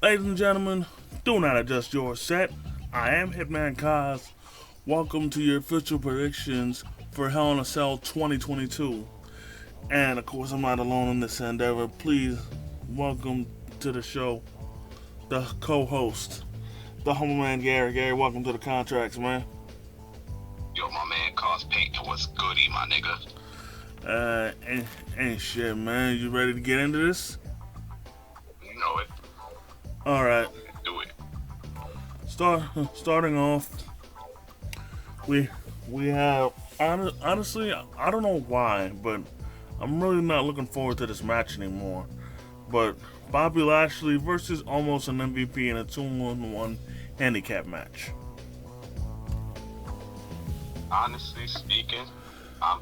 Ladies and gentlemen, do not adjust your set. I am Hitman Kaz. Welcome to your official predictions for Hell in a Cell 2022. And of course, I'm not alone in this endeavor. Please welcome to the show the co-host, the humble man Gary. Gary, welcome to the contracts, man. Yo, my man, Cos Payton was goody, my nigga. Ain't shit, man. You ready to get into this? You know it. All right. Do it. Starting off, we we have honestly, I don't know why, but I'm really not looking forward to this match anymore. But Bobby Lashley versus almost an MVP in a 2-on-1 handicap match. Honestly speaking, I'm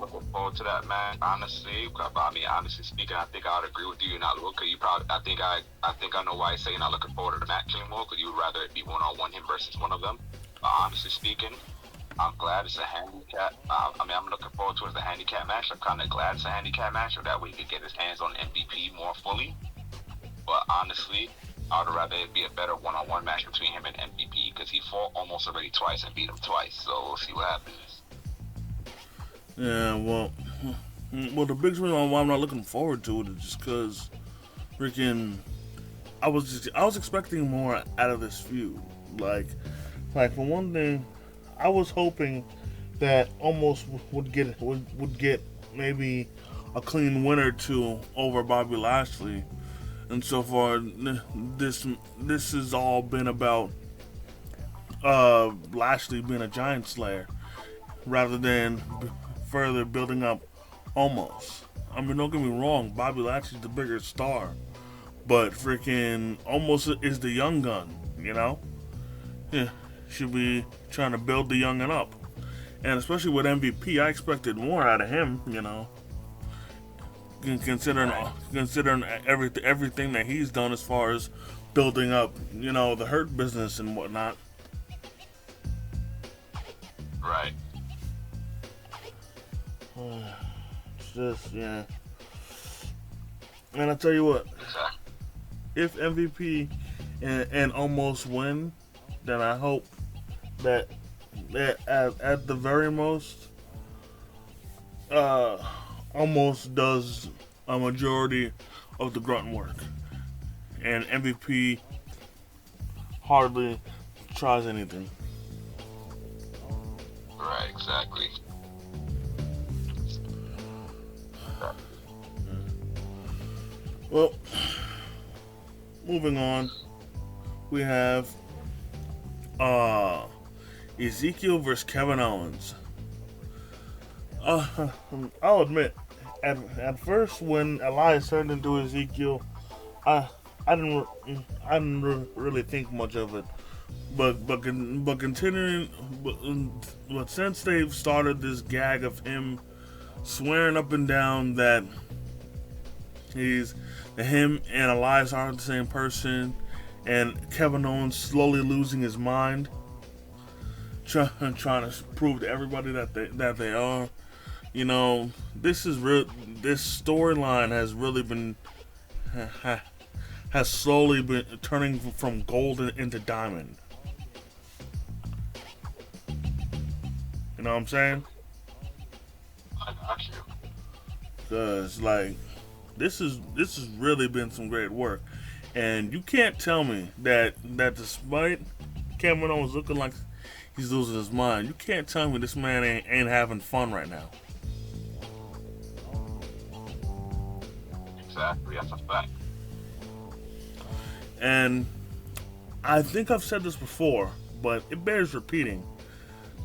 looking forward to that match. Honestly, honestly speaking, I think I'd agree with you. You're not looking. You probably. I think I know why you say you're not looking forward to the match anymore because you would rather it be one-on-one him versus one of them. Honestly speaking, I'm glad it's a handicap. I'm looking forward to it as a handicap match. I'm kind of glad it's a handicap match so that way he can get his hands on MVP more fully. But honestly, I would rather it be a better one-on-one match between him and MVP because he fought almost already twice and beat him twice. So we'll see what happens. Yeah, well, the biggest reason why I'm not looking forward to it is just because, freaking, I was expecting more out of this feud. Like for one thing, I was hoping that almost would get maybe a clean win or two over Bobby Lashley. And so far, this has all been about Lashley being a giant slayer rather than further building up almost. I mean, don't get me wrong, Bobby Lashley's the bigger star, but freaking almost is the young gun, you know? Yeah, should be trying to build the youngin' up. And especially with MVP, I expected more out of him, you know? Considering everything that he's done as far as building up, you know, the Hurt business and whatnot. Right. It's just, yeah. And I tell you what, Exactly. if MVP and almost win, then I hope that at the very most, uh, almost does a majority of the grunt work, and MVP hardly tries anything. Right. Exactly. Well, moving on, we have uh, Ezekiel versus Kevin Owens. Uh, I'll admit, at first when Elias turned into Ezekiel, I I didn't really think much of it. But continuing, but since they've started this gag of him swearing up and down that him and Elias aren't the same person, and Kevin Owens slowly losing his mind, trying to prove to everybody that they are. You know, this is real. This storyline has really been has slowly been turning from gold into diamond. You know what I'm saying? I got you. Cause like this has really been some great work, and you can't tell me that despite Kevin Owens looking like he's losing his mind, you can't tell me this man ain't having fun right now. Exactly. That's a fact. And I think I've said this before, but it bears repeating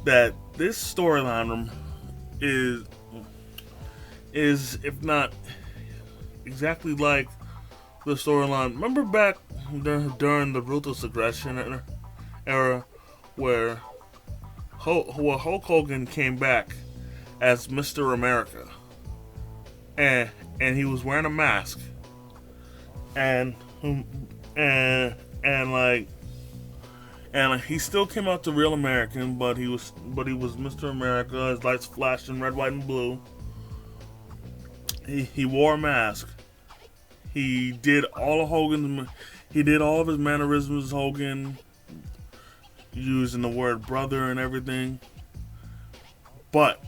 that this storyline is if not exactly like the storyline. Remember back during the ruthless aggression era, where Hulk Hogan came back as Mr. America, and he was wearing a mask, and and like and he still came out to real American, but he was Mr. America. His lights flashed in red, white, and blue. He wore a mask. He did all of Hogan's He did all of his mannerisms, Hogan, using the word brother and everything. But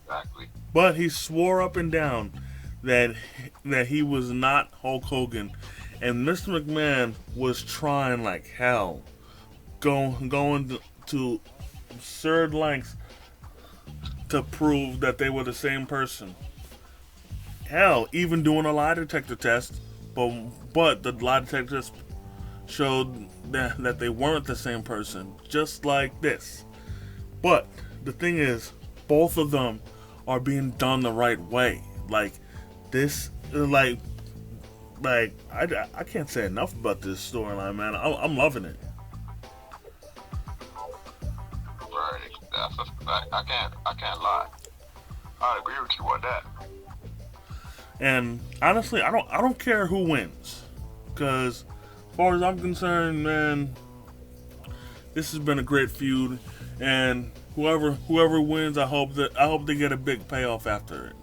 Exactly. but he swore up and down that he was not Hulk Hogan, and Mr. McMahon was trying like hell, going to absurd lengths to prove that they were the same person. Hell, even doing a lie detector test, but the lie detector test showed that they weren't the same person, just like this. But the thing is, both of them are being done the right way. Like this, I can't say enough about this storyline, man. I'm loving it. Right. That's a fact. I can't lie. I agree with you on that. And honestly, I don't care who wins, because as far as I'm concerned, man, this has been a great feud, and whoever wins, I hope they get a big payoff after it.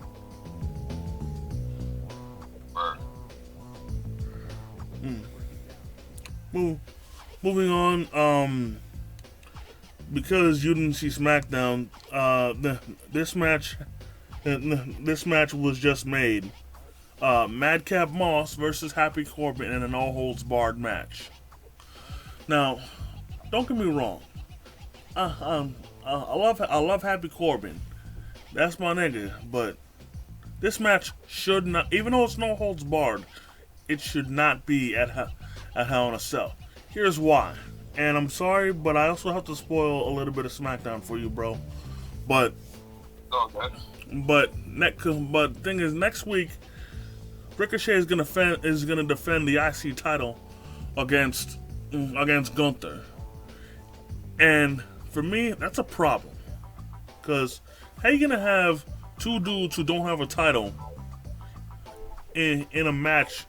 Right. Moving on, because you didn't see SmackDown, this match was just made. Madcap Moss versus Happy Corbin in a no holds barred match. Now, don't get me wrong. I love Happy Corbin. That's my nigga. But this match should not, even though it's no holds barred, it should not be at Hell in a Cell. Here's why. And I'm sorry, but I also have to spoil a little bit of SmackDown for you, bro. But Okay. but thing is, next week Ricochet is gonna defend the IC title against Gunther, and for me that's a problem, because how you gonna have two dudes who don't have a title in a match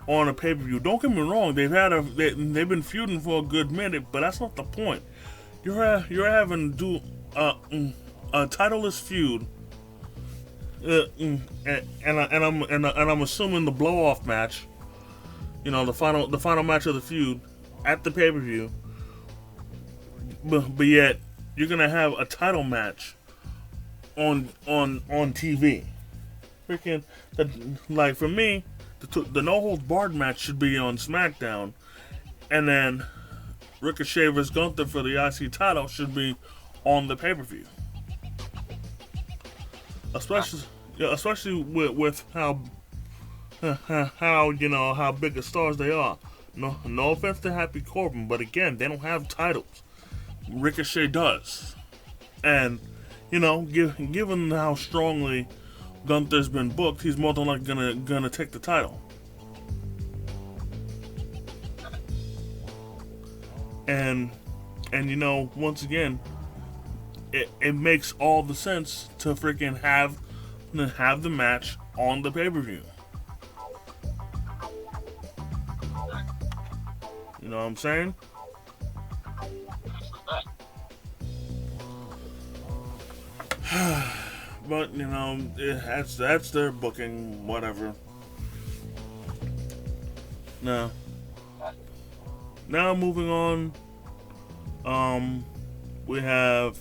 on a pay-per-view? Don't get me wrong, they've been feuding for a good minute, but that's not the point. You're having to do a titleless feud, and I'm assuming the blow-off match, the final match of the feud at the pay-per-view, but yet you're gonna have a title match on TV. Freaking, like, for me, the no holds barred match should be on SmackDown, and then Ricochet vs Gunther for the IC title should be on the pay-per-view. Especially with how big of stars they are. No offense to Happy Corbin, but again, they don't have titles. Ricochet does, and given how strongly Gunther's been booked, he's more than likely gonna take the title. And once again, it makes all the sense to freaking have the match on the pay-per-view. You know what I'm saying? But that's their booking, whatever. Now moving on, we have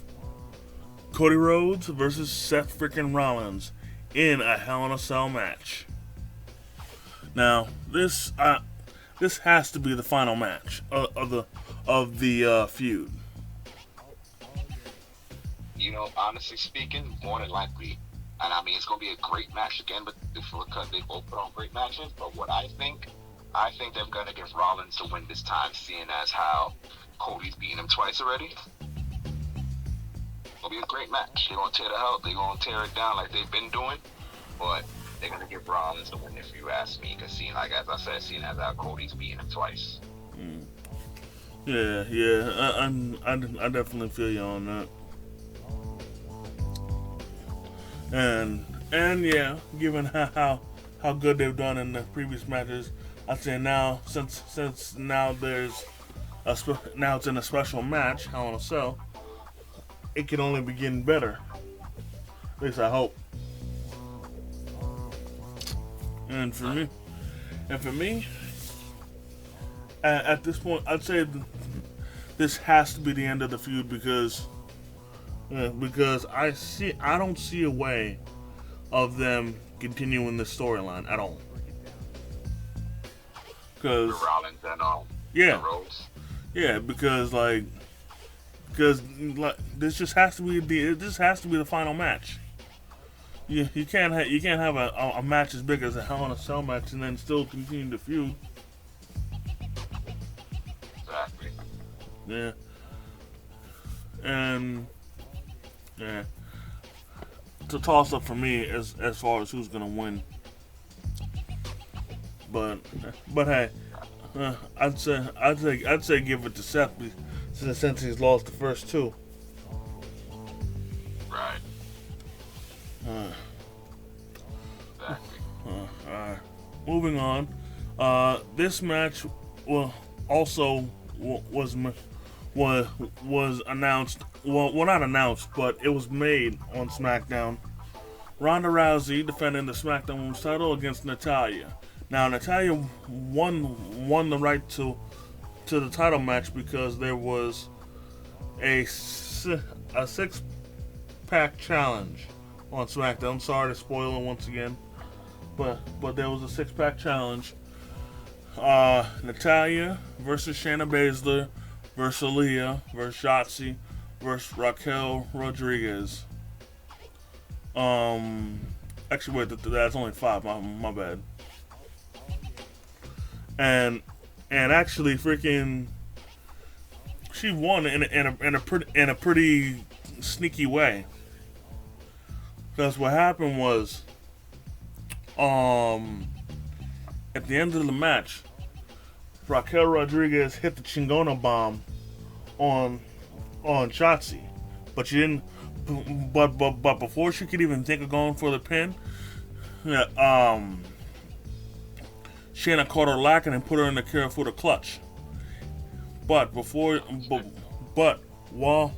Cody Rhodes versus Seth freaking Rollins in a Hell in a Cell match. Now this has to be the final match of the feud. Honestly speaking, more than likely. And I mean, it's going to be a great match again, but because they both put on great matches. But what I think they're going to give Rollins to win this time, seeing as how Cody's beaten him twice already. It'll be a great match. They're going to tear it down like they've been doing. But they're going to give Rollins the win, if you ask me. Because as I said, seeing as how Cody's beaten him twice. Yeah. I definitely feel you on that. And yeah, given how good they've done in the previous matches, I'd say now, since now now it's in a special match, Hell in a Cell, it can only be getting better. At least I hope. And for me, at this point, I'd say this has to be the end of the feud because I don't see a way of them continuing this storyline at all. Because Rollins and yeah, Rhodes. yeah, because this just has to be the final match. You can't have a match as big as a Hell in a Cell match and then still continue the feud. Exactly. Yeah. And yeah, it's a toss up for me as far as who's gonna win. But hey, I'd say give it to Seth since he's lost the first two. Right. All Exactly. right. Moving on. This match also was announced. Well, not announced, but it was made on SmackDown. Ronda Rousey defending the SmackDown Women's title against Natalya. Now Natalya won the right to the title match because there was a 6-pack challenge on SmackDown. I'm sorry to spoil it once again, but there was a 6-pack challenge. Natalya versus Shayna Baszler versus Aaliyah versus Shotzi versus Raquel Rodriguez. Actually, wait, that's only 5. My bad. And actually, freaking, she won in a pretty sneaky way. Because what happened was, at the end of the match, Raquel Rodriguez hit the Chingona bomb on Shotzi, but she didn't. But before she could even think of going for the pin, Shayna caught her lacking and put her in the Kirifuda clutch. But while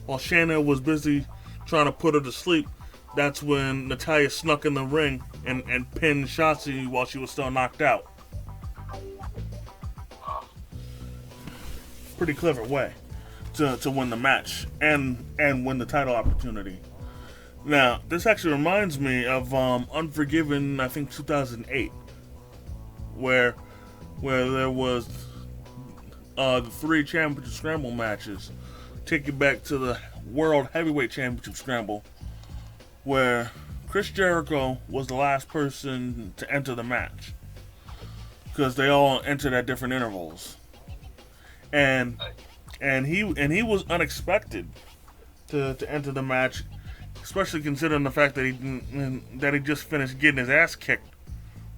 Shayna was busy trying to put her to sleep, that's when Natalya snuck in the ring and pinned Shotzi while she was still knocked out. Pretty clever way to win the match and win the title opportunity. Now, this actually reminds me of Unforgiven, I think 2008, where there was the 3 championship scramble matches. Take you back to the World Heavyweight Championship Scramble, where Chris Jericho was the last person to enter the match because they all entered at different intervals, and he was unexpected to enter the match, especially considering the fact that he just finished getting his ass kicked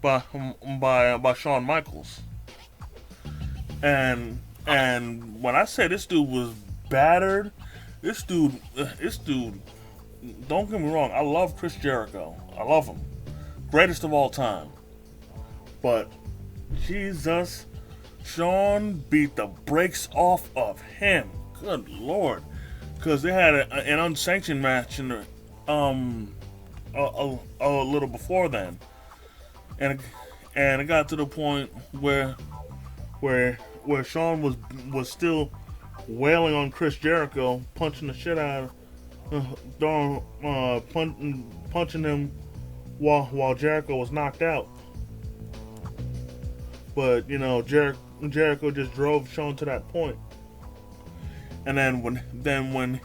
by Shawn Michaels. And when I say this dude was battered, this dude, don't get me wrong, I love Chris Jericho. I love him. Greatest of all time. But, Jesus, Shawn beat the brakes off of him. Good Lord. Because they had an unsanctioned match in the, a little before then. And it got to the point where Shawn was still wailing on Chris Jericho, punching the shit out of punching him while Jericho was knocked out. But Jericho just drove Shawn to that point. And then when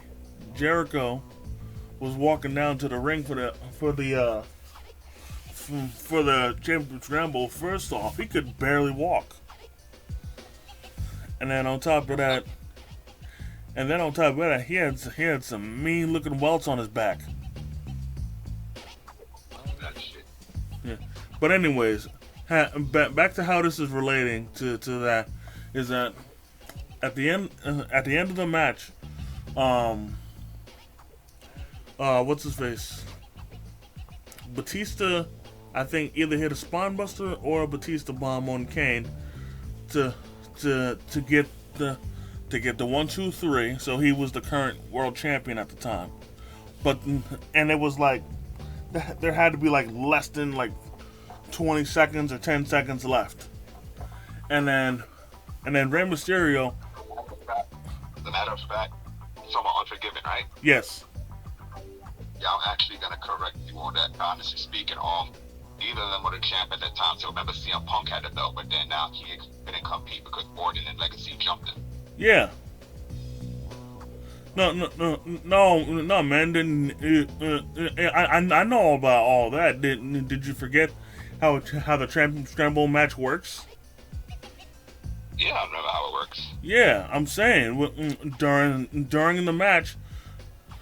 Jericho was walking down to the ring for the championship scramble, first off, he could barely walk. And then on top of that, he had some mean looking welts on his back. That shit. Yeah. But anyways, back to how this is relating to that is that at the end of the match, what's his face? Batista, I think, either hit a spine buster or a Batista bomb on Kane to get the 1-2-3. So he was the current world champion at the time. And it was like there had to be like less than like 20 seconds or 10 seconds left. And then Rey Mysterio. The matter of fact, you're talking about Unforgiven, right? Yes. Yeah, I'm actually gonna correct you on that. Honestly speaking, neither of them were the champ at that time. So remember, CM Punk had the belt, but then now he couldn't compete because Orton and Legacy jumped him. Yeah. No, man. I know about all that. Did you forget how the scramble match works? Yeah, I remember how it works. Yeah, I'm saying during the match,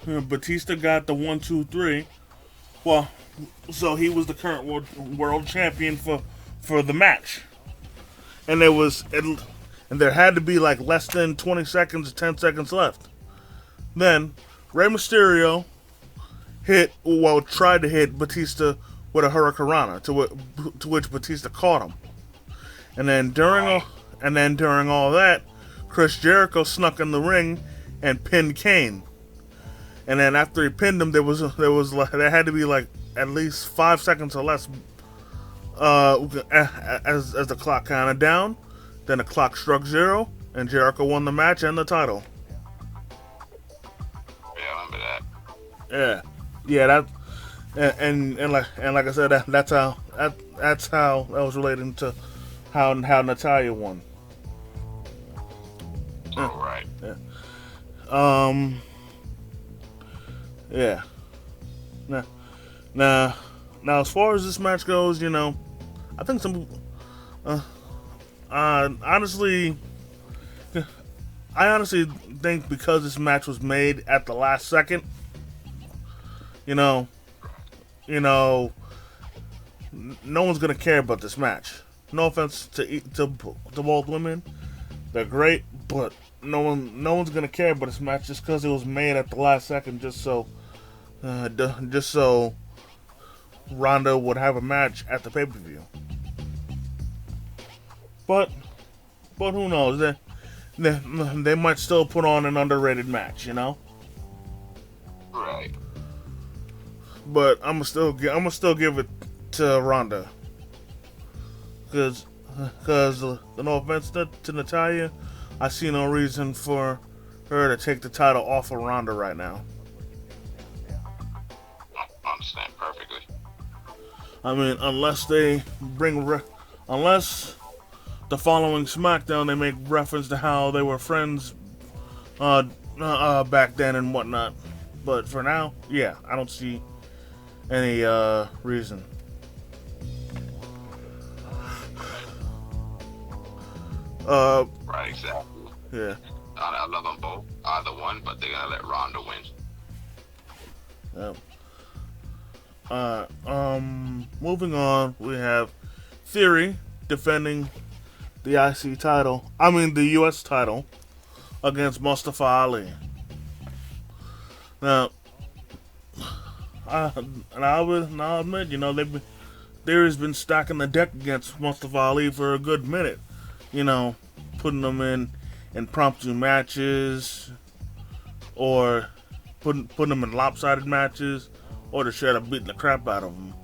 Batista got the 1-2-3. Well, so he was the current world champion for the match, and there had to be like less than 20 seconds, 10 seconds left. Then Rey Mysterio tried to hit Batista with a Hurricanrana, to which Batista caught him. And then during all that, Chris Jericho snuck in the ring and pinned Kane. And then after he pinned him, there had to be like at least 5 seconds or less as the clock counted down. Then the clock struck 0, and Jericho won the match and the title. Yeah, that, and like I said, that's how that was relating to how Natalya won. All right. Yeah. Now, as far as this match goes, I think honestly, I honestly think because this match was made at the last second, no one's gonna care about this match. No offense to both women, they're great, but no one's gonna care about this match just because it was made at the last second, just so Ronda would have a match at the pay-per-view. But who knows? They might still put on an underrated match, Right. But I'm gonna still give it to Ronda, because no offense to Natalya, I see no reason for her to take the title off of Ronda right now. I understand perfectly. I mean, unless the following SmackDown they make reference to how they were friends back then and whatnot. But for now, yeah, I don't see any reason. Right, exactly. Yeah. I love them both, either one, but they're gonna let Ronda win. Yep. Moving on, we have Theory defending the IC title. I mean, the US title against Mustafa Ali. Now, I'll admit, Theory's been stacking the deck against Mustafa Ali for a good minute. Putting them in impromptu matches, or putting them in lopsided matches, or to straight up beating the crap out of them.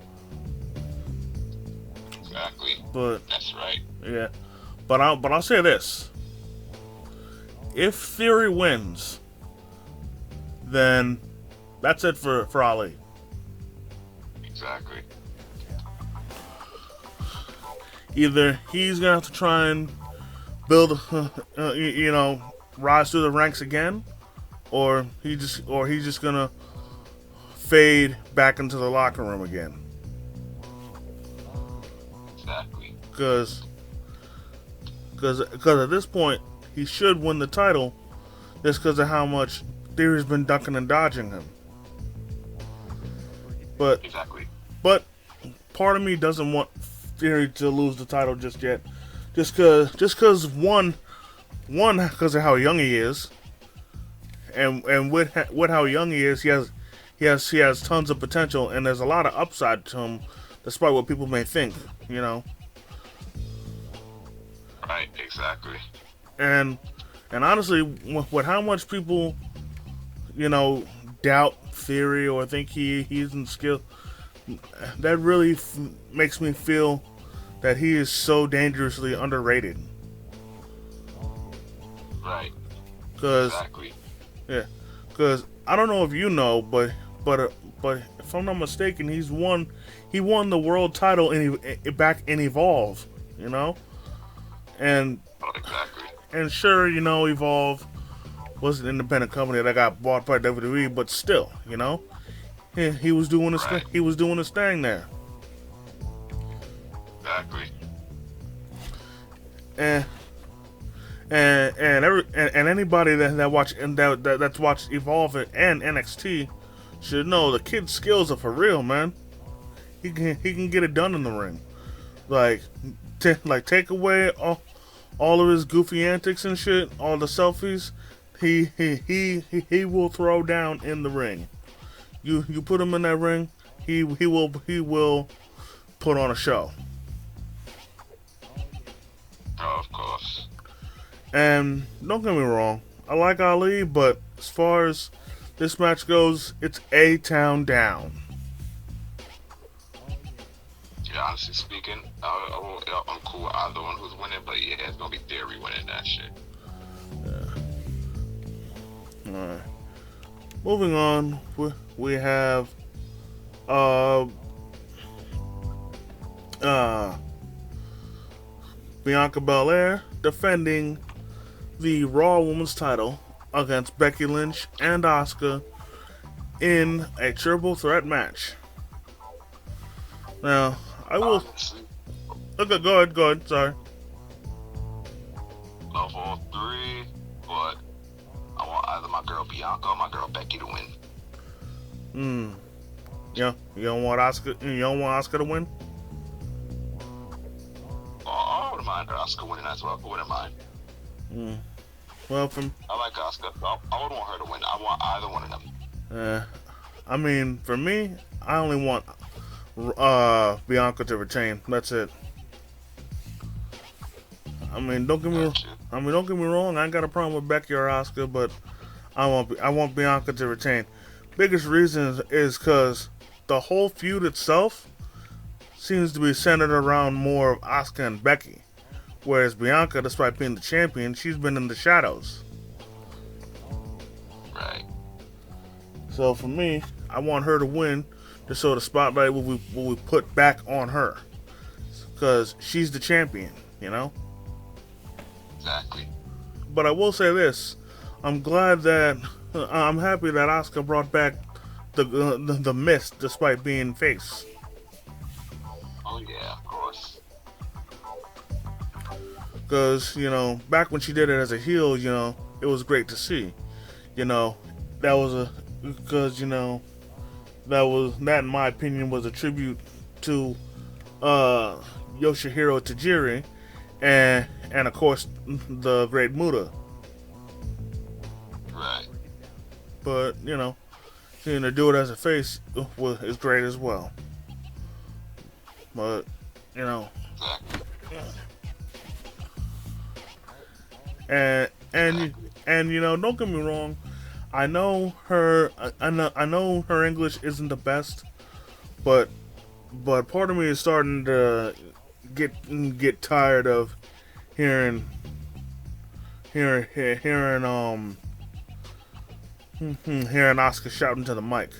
Exactly. But that's right. Yeah, but I'll say this: if Theory wins, then that's it for Ali. Exactly. Either he's gonna have to try and build, rise through the ranks again, or he's just gonna fade back into the locker room again. Exactly. Because at this point he should win the title, just because of how much Theory's been ducking and dodging him. But exactly. But part of me doesn't want Theory to lose the title just yet, just because one because of how young he is, and with how young he is, he has tons of potential, and there's a lot of upside to him, despite what people may think, Right, exactly. And honestly, with how much people, doubt Theory or think he's in skill, that really makes me feel that he is so dangerously underrated. Right. Cause Exactly. yeah, cause I don't know if you know, but if I'm not mistaken, he won the world title back in Evolve, you know, and Oh, exactly. sure, Evolve was an independent company that got bought by WWE, but still, he was doing his Right. he was doing his thing there, Exactly. and and anybody that watch and that's watched Evolve and NXT should know the kid's skills are for real, man. He can get it done in the ring. Like, take away all of his goofy antics and shit, all the selfies. He will throw down in the ring. You put him in that ring, he will put on a show. Oh, of course. And don't get me wrong, I like Ali, but as far as this match goes, it's A-Town down. Yeah, honestly speaking, I'm cool with either one who's winning, but yeah, it's gonna be Theory winning that shit. Alright. Moving on, we have uh uh Bianca Belair defending the Raw Women's title against Becky Lynch and Asuka in a triple threat match. Now, I will. Honestly, Okay, go ahead. Sorry. love all three, but I want either my girl Bianca or my girl Becky to win. Yeah, you don't want Asuka. You don't want Asuka to win. I wouldn't mind Asuka winning as well. I wouldn't mind. Well, from I like Asuka. I would want her to win. I want either one of them. I mean, for me, I only want Bianca to retain. That's it. I mean, don't get me wrong. I ain't got a problem with Becky or Asuka, but I want Bianca to retain. Biggest reason is because the whole feud itself seems to be centered around more of Asuka and Becky, whereas Bianca, despite being the champion, she's been in the shadows. Right. So for me, I want her to win, just so the spotlight will be put back on her, because she's the champion, Exactly. But I will say this: I'm glad that I'm happy that Asuka brought back the Mist, despite being face. Oh yeah, of course. Because back when she did it as a heel, it was great to see. That was that in my opinion was a tribute to Yoshihiro Tajiri and of course the Great Muta. Right. But seeing her do it as a face is great as well. But Exactly. and don't get me wrong, I know her English isn't the best, but part of me is starting to get tired of hearing Asuka shouting to the mic.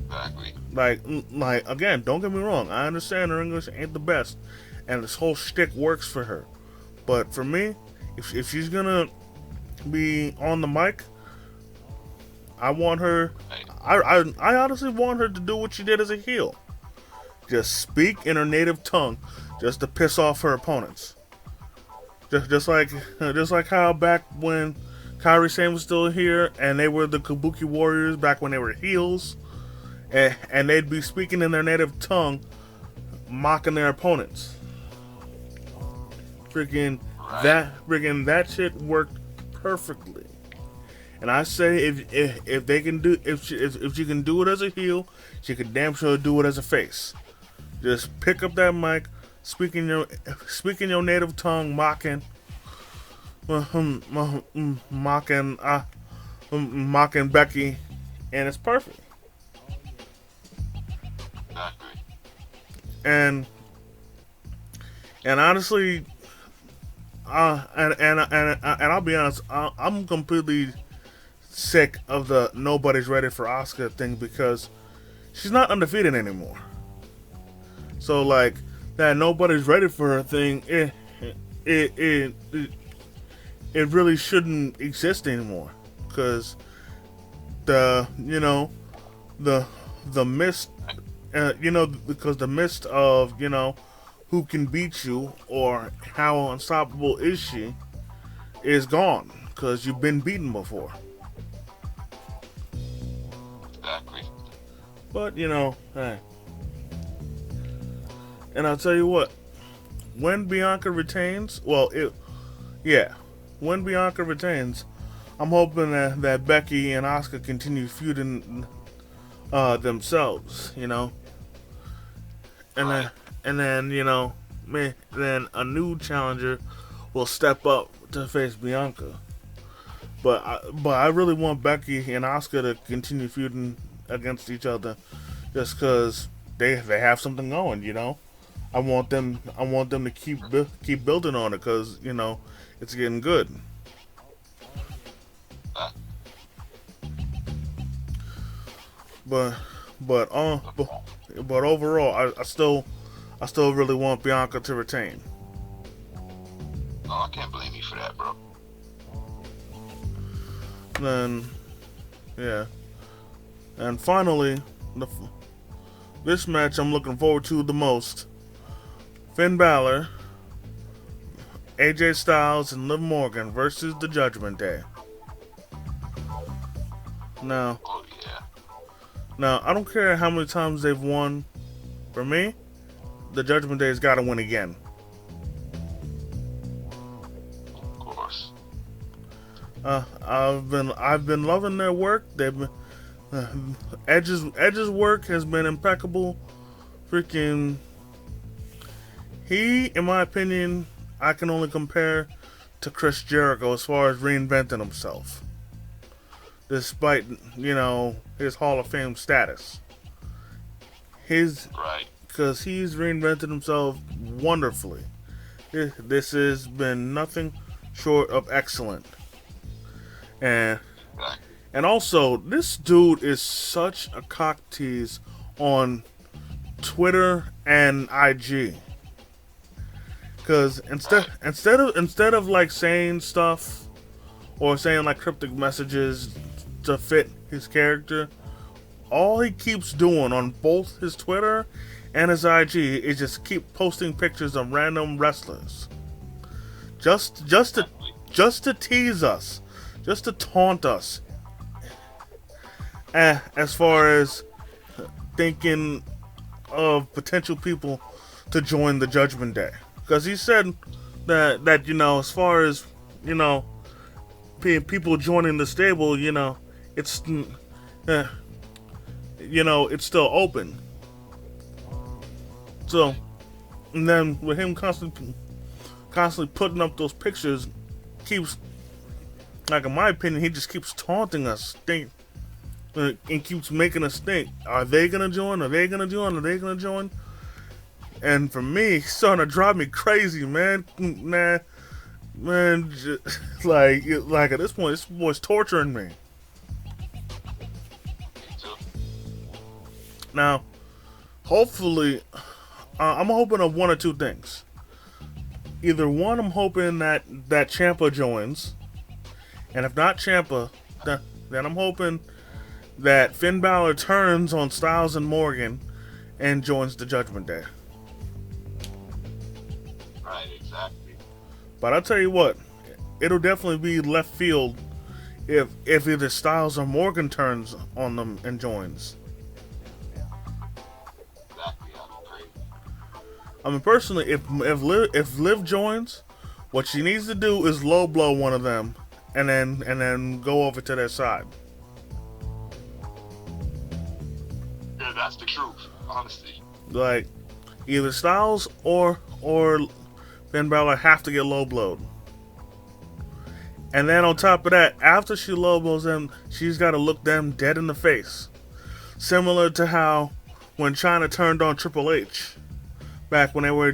Exactly. Like again, don't get me wrong, I understand her English ain't the best, and this whole shtick works for her. But for me, if she's gonna be on the mic, I want her. I honestly want her to do what she did as a heel. Just speak in her native tongue, just to piss off her opponents. Just like how back when Kairi Sane was still here, and they were the Kabuki Warriors back when they were heels, and they'd be speaking in their native tongue, mocking their opponents. Freaking that shit worked perfectly. And I say if they can do if she can do it as a heel, she can damn sure do it as a face. Just pick up that mic, speak in your native tongue, mocking Becky, and it's perfect. Exactly. And honestly, I'll be honest, I'm completely sick of the nobody's ready for Oscar thing because she's not undefeated anymore. So like that nobody's ready for her thing, it it it, it really shouldn't exist anymore because the the the mist because the mist of who can beat you or how unstoppable is she is gone because you've been beaten before. Exactly. But hey, and I'll tell you what, when Bianca retains, when Bianca retains, I'm hoping that Becky and Asuka continue feuding themselves, and Right. then a new challenger will step up to face Bianca. But I really want Becky and Asuka to continue feuding against each other, just because they have something going. I want them to keep building on it because it's getting good. Uh, But but overall, I still really want Bianca to retain. oh, I can't blame you for that, bro. Then yeah, and finally, the, this match I'm looking forward to the most: Finn Balor, AJ Styles, and Liv Morgan versus the Judgment Day. Now, Oh yeah. now I don't care how many times they've won. For me, the Judgment Day's got to win again. Of course. I've been loving their work. They've been Edge's work has been impeccable. Freaking, he, in my opinion, I can only compare to Chris Jericho as far as reinventing himself, despite his Hall of Fame status. Right. Because he's reinvented himself wonderfully. This has been nothing short of excellent. And Exactly. and also, this dude is such a cock tease on Twitter and IG. Because instead of like saying stuff or saying like cryptic messages to fit his character, all he keeps doing on both his Twitter and his IG is just keep posting pictures of random wrestlers, just to tease us, just to taunt us. As far as thinking of potential people to join the Judgment Day, because he said that as far as people joining the stable, it's it's still open. So, and then with him constantly putting up those pictures, keeps, like in my opinion, he just keeps taunting us, and keeps making us think: Are they gonna join? Are they gonna join? Are they gonna join? And for me, it's starting to drive me crazy, man. Man, like at this point, this boy's torturing me. Me too. Now, hopefully, I'm hoping of one or two things. Either one, I'm hoping that Ciampa joins, and if not Ciampa, then I'm hoping that Finn Balor turns on Styles and Morgan and joins the Judgment Day. Right. Exactly. But I'll tell you what, it'll definitely be left field if either Styles or Morgan turns on them and joins. Exactly. I'm crazy. I mean, personally, if Liv joins, what she needs to do is low blow one of them, and then go over to their side. Yeah, that's the truth. Honestly. Like, either Styles or Finn Balor have to get low blowed. And then on top of that, after she low blows them, she's got to look them dead in the face. Similar to how when China turned on Triple H, back when they were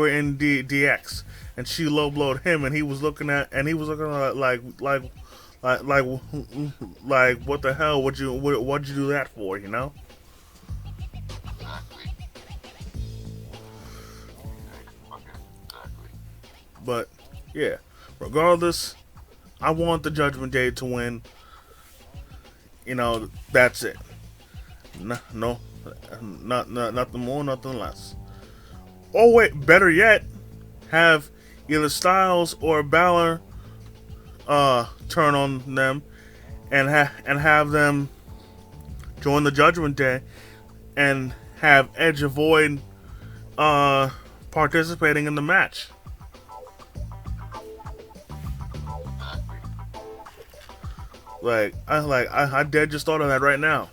in DX, and she low blowed him, and he was looking at like what the hell? What'd you do that for? You know? Exactly. Exactly. But yeah, regardless, I want the Judgment Day to win. You know, that's it. No, nothing more, nothing less. Or wait, better yet, have either Styles or Balor turn on them and have them join the Judgment Day and have Edge avoid participating in the match. I dead just thought of that right now.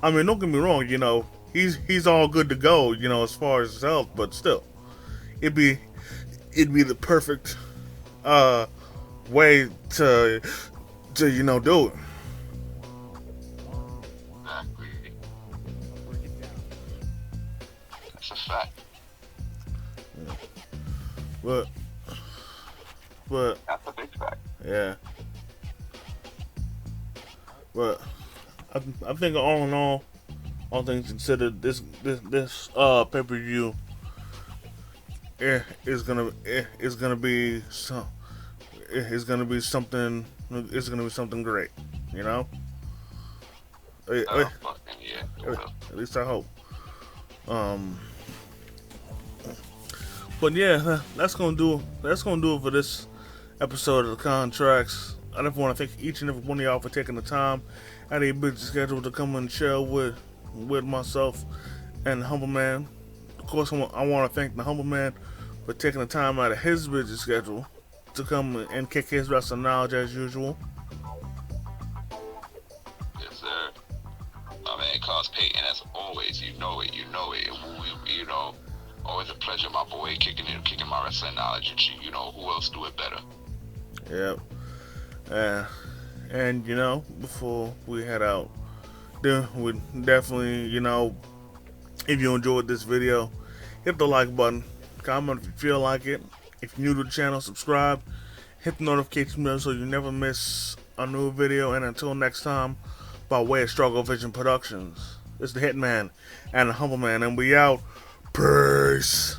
I mean, don't get me wrong, you know, he's all good to go, you know, as far as his health, but still, it'd be the perfect way to you know do it. Exactly. That's a fact. Yeah. But That's a big fact. yeah. But I think all in all things considered, this pay-per-view is gonna be something. It's gonna be something great, you know. Yeah. At least I hope. But yeah, that's gonna do it for this episode of the Contracts. I just want to thank each and every one of y'all for taking the time out of your busy schedule to come and chill with myself and the Humble Man. Of course, I want to thank the Humble Man for taking the time out of his busy schedule to come and kick his wrestling knowledge as usual. Yes, sir. My man, Cos Payton, as always, you know it. You know, always a pleasure, my boy, kicking my wrestling knowledge and shit. You know, who else do it better? Yep. And you know, before we head out, we definitely, you know, if you enjoyed this video, hit the like button, comment if you feel like it. If you're new to the channel, subscribe, hit the notification bell so you never miss a new video. And until next time, by way of Struggle Vision Productions, it's the Hitman and the Humble Man, and we out. Peace.